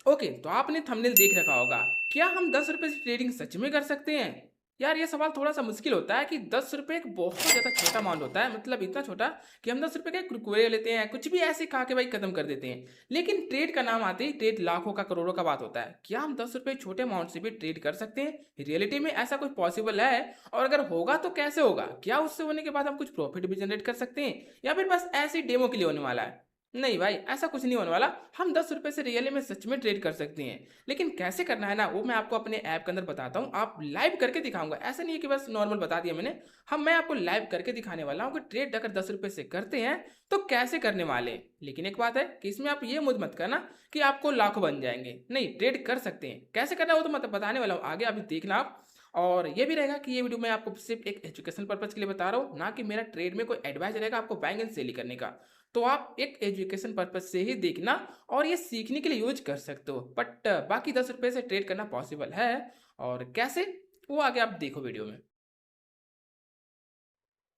Okay, तो आपने thumbnail देख रखा होगा। क्या हम 10 रुपए से ट्रेडिंग सच में कर सकते हैं? यार ये सवाल थोड़ा-सा मुश्किल होता है कि 10 रुपए एक बहुत ज़्यादा छोटा अमाउंट होता है, मतलब इतना छोटा कि हम 10 रुपए के कुरकुरे लेते हैं, कुछ भी ऐसे खा के भाई खत्म कर देते हैं। लेकिन ट्रेड का नाम आते ही ट्रेड लाखों का, करोड़ों का बात होता है। क्या हम 10 रुपए छोटे अमाउंट से भी ट्रेड कर सकते हैं? रियलिटी में ऐसा कुछ पॉसिबल है? और अगर होगा तो कैसे होगा? क्या उससे होने के बाद हम कुछ प्रॉफिट भी जनरेट कर सकते हैं? या फिर बस ऐसे ही डेमो के लिए होने वाला है? नहीं भाई, ऐसा कुछ नहीं होने वाला। हम 10 रुपए से रियली में सच में ट्रेड कर सकते हैं। लेकिन कैसे करना है ना, वो मैं आपको अपने ऐप के अंदर बताता हूँ। आप लाइव करके दिखाऊँगा। ऐसा नहीं है कि बस नॉर्मल बता दिया मैंने। मैं आपको लाइव करके दिखाने वाला हूँ कि ट्रेड अगर 10 रुपए से करते हैं, तो कैसे करने वाले हैं। लेकिन एक बात है कि इसमें आप ये मुझ मत करना कि आपको लाखों बन जाएँगे। नहीं, ट्रेड कर सकते हैं। कैसे करना है वो तो मैं बताने वाला हूँ आगे, अभी देखना आप। और ये भी रहेगा कि ये वीडियो मैं आपको सिर्फ़ एक एजुकेशनल पर्पज़ के लिए बता रहा हूँ, ना कि मेरा ट्रेड में कोई एडवाइस रहेगा आपको बाइंग एंड सेल ही करने का। तो आप एक एजुकेशन पर्पज़ से ही देखना और ये सीखने के लिए यूज़ कर सकते हो। बट बाकी 10 रुपए से ट्रेड करना पॉसिबल है। और कैसे? वो आगे आप देखो वीडियो में।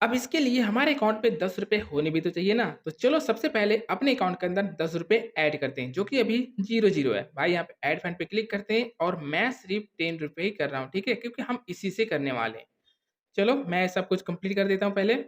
अब इसके लिए हमारे अकाउंट पे 10 रुपए होने भी तो चाहिए ना। तो चलो सबसे पहले अपने अकाउंट के अंदर 10 रुपए ऐड करते हैं, जो कि अभी 0 है। भाई यहाँ पे ऐड फंड पे क्लिक करते हैं और मैं सिर्फ़ 10 रुपए ही कर रहा हूँ, ठीक है? क्योंकि हम इसी से करने वाले हैं। चलो मैं सब कुछ कंप्लीट कर देता हूँ पहले।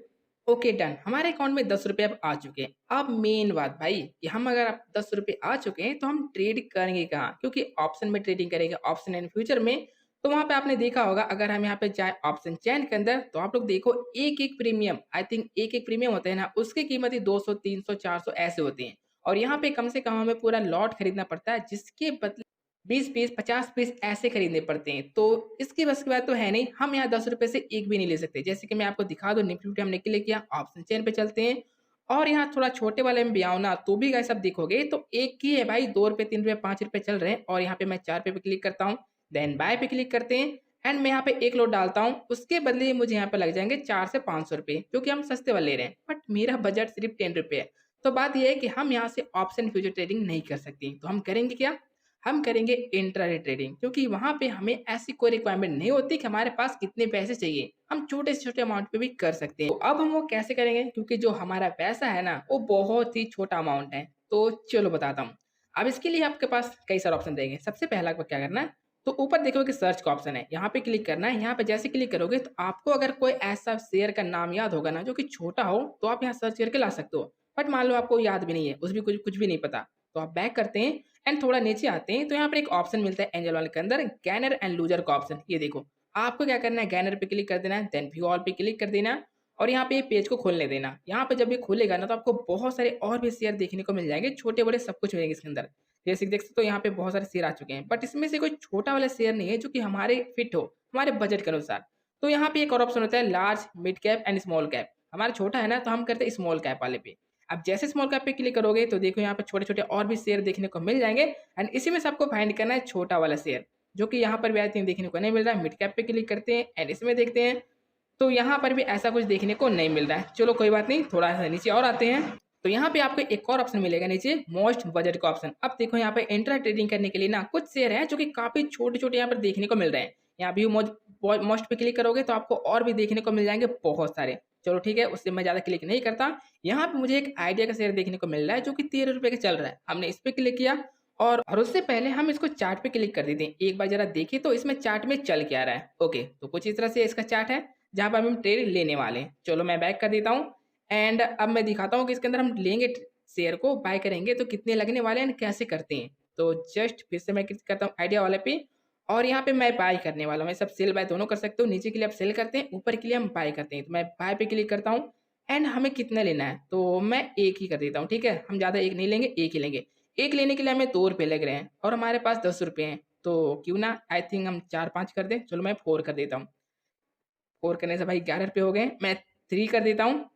ओके डन, हमारे अकाउंट में 10 रुपए अब आ चुके हैं। अब मेन बात भाई कि हम अगर अब 10 रुपए आ चुके हैं तो हम ट्रेड करेंगे कहाँ? क्योंकि ऑप्शन में ट्रेडिंग करेंगे, ऑप्शन एंड फ्यूचर में। तो वहाँ पे आपने देखा होगा, अगर हम यहाँ पे जाएँ ऑप्शन चेन के अंदर, तो आप लोग देखो एक-एक प्रीमियम, आई थिंक एक-एक प्रीमियम होते हैं ना, उसकी कीमत ही 200, 300, 400 ऐसे होती हैं। और यहाँ पे कम से कम हमें पूरा लॉट खरीदना पड़ता है, जिसके बदले 20 पीस, 50 पीस ऐसे खरीदने पड़ते हैं। तो इसकी बस की बात तो है नहीं, हम यहाँ 10 रुपए से एक भी नहीं ले सकते। जैसे कि मैं आपको दिखा दूँ, निफ्टी फिफ्टी हमने क्लिक किया, ऑप्शन चेन पे चलते हैं और यहाँ थोड़ा छोटे वाले में भी आओ ना, तो भी गाइस आप देखोगे तो एक ही है भाई, ₹2, ₹3, ₹5 चल रहे हैं और यहाँ पे मैं 4 पे क्लिक करता हूँ, देन बाय पे क्लिक करते हैं एंड मैं यहाँ पे 1 लॉट डालता हूँ। उसके बदले मुझे यहाँ पे लग जाएँगे 4 से ₹500, जो कि हम सस्ते वाले ले रहे हैं। बट मेरा बजट सिर्फ ₹10 है। तो बात ये है कि हम यहाँ से ऑप्शन फ्यूचर ट्रेडिंग नहीं कर सकते। तो हम करेंगे क्या? हम करेंगे इंट्राडे ट्रेडिंग, क्योंकि वहाँ पे हमें ऐसी कोई रिक्वायरमेंट नहीं होती कि हमारे पास कितने पैसे चाहिए। हम छोटे से छोटे अमाउंट पे भी कर सकते हैं। तो अब हम वो कैसे करेंगे? क्योंकि जो हमारा पैसा है ना, वो बहुत ही छोटा अमाउंट है। तो चलो बताता हूँ। अब इसके लिए आपके पास कई सारे ऑप्शन रहेंगे। सबसे पहला आपको क्या करना है, तो ऊपर देखोगे कि सर्च का ऑप्शन है, यहाँ पे क्लिक करना है। यहाँ पे जैसे क्लिक करोगे तो आपको अगर कोई ऐसा शेयर का नाम याद होगा ना, जो कि छोटा हो, तो आप यहाँ सर्च करके ला सकते हो। बट मान लो आपको याद भी नहीं है, उस भी कुछ कुछ भी नहीं पता, तो आप बैक करते हैं एंड थोड़ा नीचे आते हैं, तो यहाँ पर एक ऑप्शन मिलता है एंजल वाले के अंदर, गैनर एंड लूजर का ऑप्शन। ये देखो, आपको क्या करना है, गैनर पे क्लिक कर देना है, देन व्यू ऑल पे क्लिक कर देना है और यहाँ पे ये पेज को खोलने देना। यहाँ पे जब ये खुलेगा ना, तो आपको बहुत सारे और भी शेयर देखने को मिल जाएंगे, छोटे बड़े सब कुछ मिलेंगे इसके अंदर। जैसे कि देख सकते हो, यहाँ पे बहुत सारे शेयर आ चुके हैं, बट इसमें से कोई छोटा वाला शेयर नहीं है जो कि हमारे फिट हो, हमारे बजट के अनुसार। तो यहाँ पे एक और ऑप्शन होता है large, mid cap and small cap. हमारा छोटा है ना, तो हम करते हैं स्मॉल कैप वाले पे। अब जैसे स्मॉल कैप पे क्लिक करोगे तो देखो यहाँ पे छोटे-छोटे और भी शेयर देखने को मिल जाएँगे एंड इसी में से आपको फाइंड करना है छोटा वाला शेयर, जो कि यहाँ पर भी आई थिंक देखने को नहीं मिल रहा है। मिड कैप पे क्लिक करते हैं एंड इसमें देखते हैं, तो यहाँ पर भी ऐसा कुछ देखने को नहीं मिल रहा है। चलो कोई बात नहीं, थोड़ा-सा नीचे और आते हैं। तो यहाँ पे आपको एक और ऑप्शन मिलेगा नीचे, मोस्ट बजट का ऑप्शन। अब देखो यहाँ पे इंट्रा ट्रेडिंग करने के लिए ना कुछ शेयर हैं जो कि काफ़ी छोटे-छोटे यहाँ पर देखने को मिल रहे हैं। यहाँ व्यू मोस्ट पे क्लिक करोगे तो आपको और भी देखने को मिल जाएँगे बहुत सारे। चलो ठीक है, उससे मैं ज़्यादा क्लिक नहीं करता। यहाँ पे मुझे एक आइडिया का शेयर देखने को मिल रहा है जो कि ₹13 का चल रहा है। हमने इस पे क्लिक किया और उससे पहले हम इसको चार्ट पे क्लिक कर देते हैं। एक बार ज़रा देखिए तो इसमें चार्ट में चल क्या रहा है। ओके, तो कुछ इस तरह से इसका चार्ट है, जहाँ पर हम ट्रेड लेने वाले हैं। चलो मैं बैक कर देता हूँ एंड अब मैं दिखाता हूँ कि इसके अंदर हम लेंगे शेयर को, बाय करेंगे तो कितने लगने वाले हैं एंड कैसे करते हैं। तो जस्ट फिर से मैं क्लिक करता हूँ आइडिया वाले पे और यहाँ पे मैं बाय करने वाला हूँ। मैं सब सेल बाय दोनों कर सकते हो। नीचे के लिए आप सेल करते हैं, ऊपर के लिए हम बाय करते हैं। तो मैं बाय पे क्लिक करता हूँ एंड हमें कितना लेना है, तो मैं 1 ही कर देता हूँ, ठीक है? हम ज़्यादा 1 नहीं लेंगे, 1 ही लेंगे। 1 लेने के लिए हमें ₹2 लग रहे हैं और हमारे पास ₹10 हैं। तो क्यों ना आई थिंक हम 4-5 कर दें। चलो मैं 4 कर देता हूँ। 4 करने से भाई 11 रुपए हो गए। मैं 3 कर देता हूँ।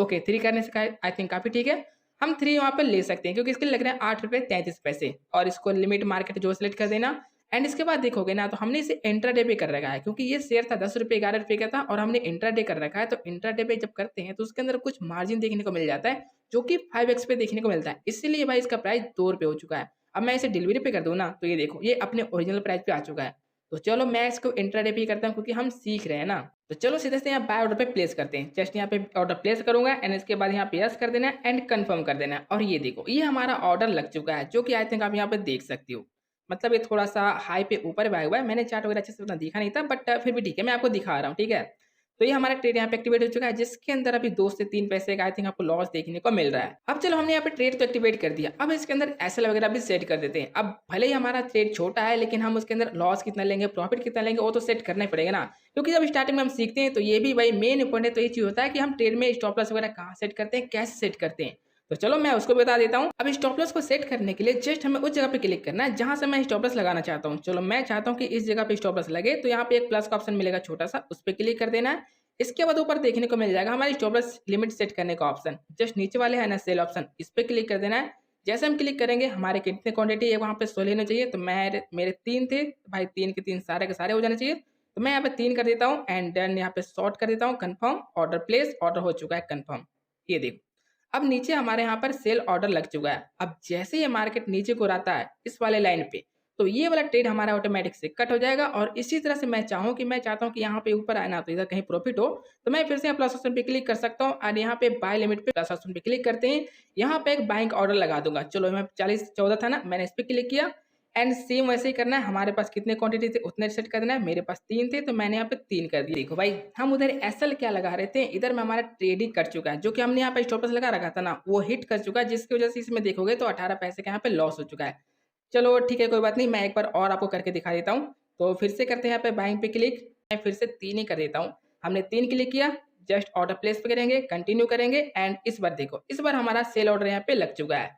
ओके, 3 करने से का आई थिंक काफ़ी ठीक है। हम 3 वहाँ पे ले सकते हैं क्योंकि इसके लिए लग रहे हैं ₹8.33 और इसको लिमिट मार्केट जो सेलेक्ट कर देना एंड इसके बाद देखोगे ना, तो हमने इसे इंट्राडे पे कर रखा है क्योंकि ये शेयर था ₹10 ₹11 का था और हमने इंट्राडे कर रखा है। तो इंट्राडे पे जब करते हैं तो उसके अंदर कुछ मार्जिन देखने को मिल जाता है, जो कि 5x पे देखने को मिलता है। इसीलिए भाई इसका प्राइस ₹2 हो चुका है। अब मैं इसे डिलीवरी पे कर दूँ ना, तो ये देखो ये अपने ओरिजिनल प्राइस पे आ चुका है। तो चलो मैं इसको इंट्राडे पे ही करता हूँ क्योंकि हम सीख रहे हैं ना। तो चलो सीधे से यहाँ बाय ऑर्डर पे प्लेस करते हैं। जस्ट यहाँ पे ऑर्डर प्लेस करूँगा एंड इसके बाद यहाँ पे यस कर देना है एंड कंफर्म कर देना है और ये देखो ये हमारा ऑर्डर लग चुका है, जो कि आई थिंक आप यहाँ पे देख सकते हो। मतलब ये थोड़ा-सा हाई पे ऊपर आया हुआ है। मैंने चार्ट वगैरह अच्छे से उतना देखा नहीं था बट फिर भी ठीक है, मैं आपको दिखा रहा हूँ, ठीक है? तो ये हमारा ट्रेड यहाँ पे एक्टिवेट हो चुका है जिसके अंदर अभी 2 से 3 पैसे का आई थिंक आपको लॉस देखने को मिल रहा है। अब चलो हमने यहाँ पे ट्रेड तो एक्टिवेट कर दिया। अब इसके अंदर एसएल वगैरह भी सेट कर देते हैं। अब भले ही हमारा ट्रेड छोटा है लेकिन हम उसके अंदर लॉस कितना लेंगे, प्रॉफिट कितना लेंगे वो तो सेट करना ही पड़ेगा ना। क्योंकि जब स्टार्टिंग में हम सीखते हैं तो ये भी भाई मेन इंपॉर्टेंट तो ये चीज़ होता है कि हम ट्रेड में स्टॉप लॉस वगैरह कहाँ सेट करते हैं, कैसे सेट करते हैं। तो चलो मैं उसको बता देता हूँ। अब स्टॉप लॉस को सेट करने के लिए जस्ट हमें उस जगह पे क्लिक करना है जहाँ से मैं स्टॉप लॉस लगाना चाहता हूँ। चलो मैं चाहता हूँ कि इस जगह पे स्टॉप लॉस लगे तो यहाँ पे एक प्लस का ऑप्शन मिलेगा छोटा-सा, उस पे क्लिक कर देना है। इसके बाद ऊपर देखने को मिल जाएगा हमारी स्टॉप लॉस लिमिट सेट करने का ऑप्शन। जस्ट नीचे वाले है ना सेल ऑप्शन, इस पे क्लिक कर देना है। जैसे हम क्लिक करेंगे हमारे कितने क्वांटिटी है वहाँ पे शो लेने चाहिए। तो मेरे 3 थे, भाई 3 के 3 सारे के सारे हो जाने चाहिए। तो मैं यहाँ पे 3 कर देता हूँ एंड देन यहाँ पे सॉर्ट कर देता हूँ कन्फर्म, ऑर्डर प्लेस, ऑर्डर हो चुका है कन्फर्म। ये देखो। अब नीचे हमारे यहाँ पर सेल ऑर्डर लग चुका है। अब जैसे ये मार्केट नीचे को आता है इस वाले लाइन पे, तो ये वाला ट्रेड हमारा ऑटोमेटिक से कट हो जाएगा और इसी तरह से मैं चाहता हूँ कि यहाँ पे ऊपर आए ना तो इधर कहीं प्रॉफिट हो, तो मैं फिर से यहाँ प्लस ऑप्शन पे क्लिक कर सकता हूँ और यहाँ पे बाय लिमिट पे प्लस ऑप्शन पे क्लिक करते हैं। यहाँ पे एक बाइंग ऑर्डर लगा दूंगा। चलो मैं 40-14 था ना, मैंने इस पे क्लिक किया एंड सेम वैसे ही करना है। हमारे पास कितने क्वांटिटी थे उतने सेट कर देना है। मेरे पास 3 थे तो मैंने यहाँ पे 3 कर दिए। देखो भाई हम उधर एसएल क्या लगा रहे थे, इधर में हमारा ट्रेडिंग कट चुका है। जो कि हमने यहाँ पे स्टॉप लॉस लगा रखा था ना वो हिट कर चुका है जिसकी वजह से इसमें देखोगे तो 18 पैसे का यहाँ पे लॉस हो चुका है। चलो ठीक है, कोई बात नहीं, मैं एक बार और आपको करके दिखा देता हूँ। तो फिर से करते हैं यहाँ पे बाइंग पे क्लिक, मैं फिर से 3 ही कर देता हूँ। हमने 3 क्लिक किया, जस्ट ऑर्डर प्लेस पे करेंगे, कंटिन्यू करेंगे एंड इस बार देखो, इस बार हमारा सेल ऑर्डर यहाँ पे लग चुका है।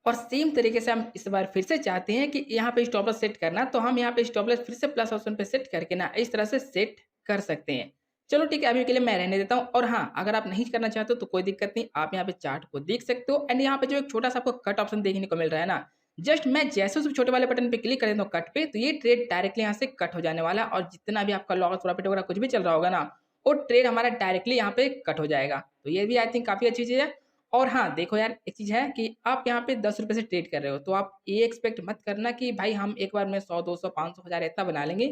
और सेम तरीके से हम इस बार फिर से चाहते हैं कि यहाँ पे स्टॉप लॉस सेट करना, तो हम यहाँ पे स्टॉप लॉस फिर से प्लस ऑप्शन पे सेट करके ना इस तरह से सेट कर सकते हैं। चलो ठीक है, अभी के लिए मैं रहने देता हूँ और हाँ, अगर आप नहीं करना चाहते हो तो कोई दिक्कत नहीं, आप यहाँ पे चार्ट को देख सकते हो एंड यहाँ पे जो एक छोटा-सा आपको कट ऑप्शन देखने को मिल रहा है ना, जस्ट मैं जैसे उस छोटे वाले बटन पे क्लिक कर देता हूँ कट पे, तो ये ट्रेड डायरेक्टली यहाँ से कट हो जाने वाला है और जितना भी आपका लॉस प्रॉफिट वगैरह कुछ भी चल रहा होगा ना, वो ट्रेड हमारा डायरेक्टली यहाँ पे कट हो जाएगा। तो ये भी आई थिंक काफ़ी अच्छी चीज़ है। और हाँ, देखो यार एक चीज़ है कि आप यहाँ पे ₹10 से ट्रेड कर रहे हो, तो आप ये एक्सपेक्ट मत करना कि भाई हम एक बार में 100, 200, 500, 1000 इतना बना लेंगे,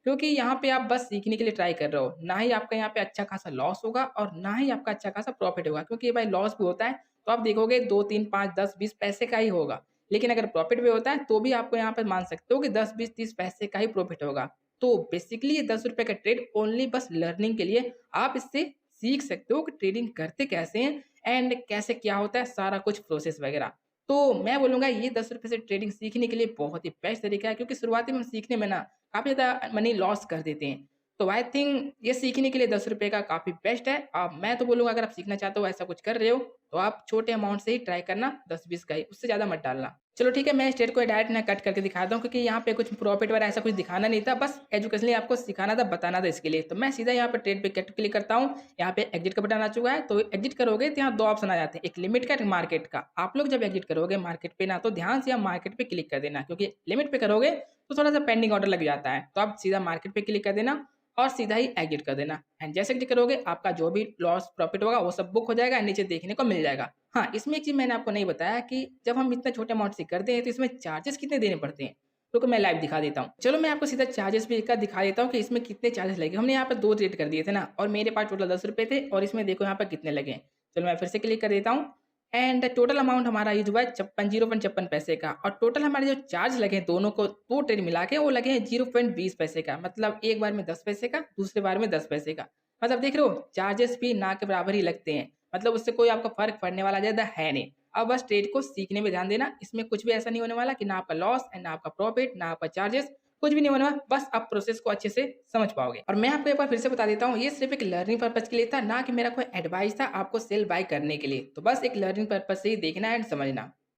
क्योंकि यहाँ पे आप बस सीखने के लिए ट्राई कर रहे हो। ना ही आपका यहाँ पे अच्छा खासा लॉस होगा और ना ही आपका अच्छा खासा प्रॉफिट होगा, क्योंकि भाई लॉस भी होता है, तो आप देखोगे 2, 3, 5, 10, 20 पैसे का ही होगा। लेकिन अगर प्रॉफिट भी होता है, तो भी आपको यहाँ पे मान सकते हो कि 10, 20, 30 पैसे का ही प्रॉफिट होगा। तो बेसिकली ये ₹10 का ट्रेड ओनली बस लर्निंग के लिए, आप इससे सीख सकते हो कि ट्रेडिंग करते कैसे हैं एंड कैसे क्या होता है सारा कुछ प्रोसेस वगैरह। तो मैं बोलूँगा ये ₹10 से ट्रेडिंग सीखने के लिए बहुत ही बेस्ट तरीका है, क्योंकि शुरुआती में हम सीखने में ना काफ़ी ज़्यादा मनी लॉस कर देते हैं। तो आई थिंक ये सीखने के लिए ₹10 का काफ़ी बेस्ट है। मैं तो बोलूँगा अगर आप सीखना चाहते हो, ऐसा कुछ कर रहे हो, तो आप छोटे अमाउंट से ही ट्राई करना, 10-20 का ही, उससे ज़्यादा मत डालना। चलो ठीक है, मैं इस ट्रेड को डायरेक्ट ना कट करके दिखाता हूँ, क्योंकि यहाँ पे कुछ प्रॉफिट वगैरह ऐसा कुछ दिखाना नहीं था, बस एजुकेशनली आपको सिखाना था, बताना था इसके लिए। तो मैं सीधा यहाँ पे ट्रेड पे कट क्लिक करता हूँ। यहाँ पे एग्जिट का बटन आ चुका है, तो एग्जिट करोगे तो यहाँ 2 ऑप्शन आ जाते हैं, एक लिमिट का, एक मार्केट का। आप लोग जब एग्जिट करोगे मार्केट पे ना, तो ध्यान से यहाँ मार्केट पे क्लिक कर देना, क्योंकि लिमिट पे करोगे तो थोड़ा-सा पेंडिंग ऑर्डर लग जाता है। तो आप सीधा मार्केट पे क्लिक कर देना और सीधा ही एग्जिट कर देना एंड जैसे एग्जिट करोगे आपका जो भी लॉस प्रॉफिट होगा वो सब बुक हो जाएगा, नीचे देखने को मिल जाएगा। हाँ, इसमें एक चीज़ मैंने आपको नहीं बताया कि जब हम इतने छोटे अमाउंट से करते हैं तो इसमें चार्जेस कितने देने पड़ते हैं। रुको मैं लाइव दिखा देता हूँ। चलो मैं आपको सीधा चार्जेस भी का दिखा देता हूँ कि इसमें कितने चार्जेस लगे। हमने यहाँ पे 2 ट्रेड कर दिए थे ना और मेरे पास टोटल ₹10 थे और इसमें देखो यहाँ पे कितने लगे हैं। चलो मैं फिर से क्लिक कर देता हूँ एंड टोटल अमाउंट हमारा यूज़ हुआ है 0.56 पैसे का और टोटल हमारे जो चार्ज लगे हैं दोनों को 2 ट्रेड मिला के वो लगे हैं 0.20 पैसे का। मतलब एक बार में 10 पैसे का, दूसरे बार में 10 पैसे का। मतलब देख रहे हो चार्जेस भी ना के बराबर ही लगते हैं। मतलब उससे कोई आपको फ़र्क पड़ने वाला ज़्यादा है नहीं। अब बस ट्रेड को सीखने में ध्यान देना। इसमें कुछ भी ऐसा नहीं होने वाला कि ना आपका लॉस एंड ना आपका प्रॉफिट, ना आपका चार्जेस, कुछ भी नहीं होने वाला। बस आप प्रोसेस को अच्छे से समझ पाओगे। और मैं आपको एक बार फिर से बता देता हूँ, ये सिर्फ़ एक लर्निंग पर्पज़ के लिए था, ना कि मेरा कोई एडवाइस था आपको सेल बाय करने के लिए। तो बस एक लर्निंग पर्पज़ से ही देखना एंड समझना।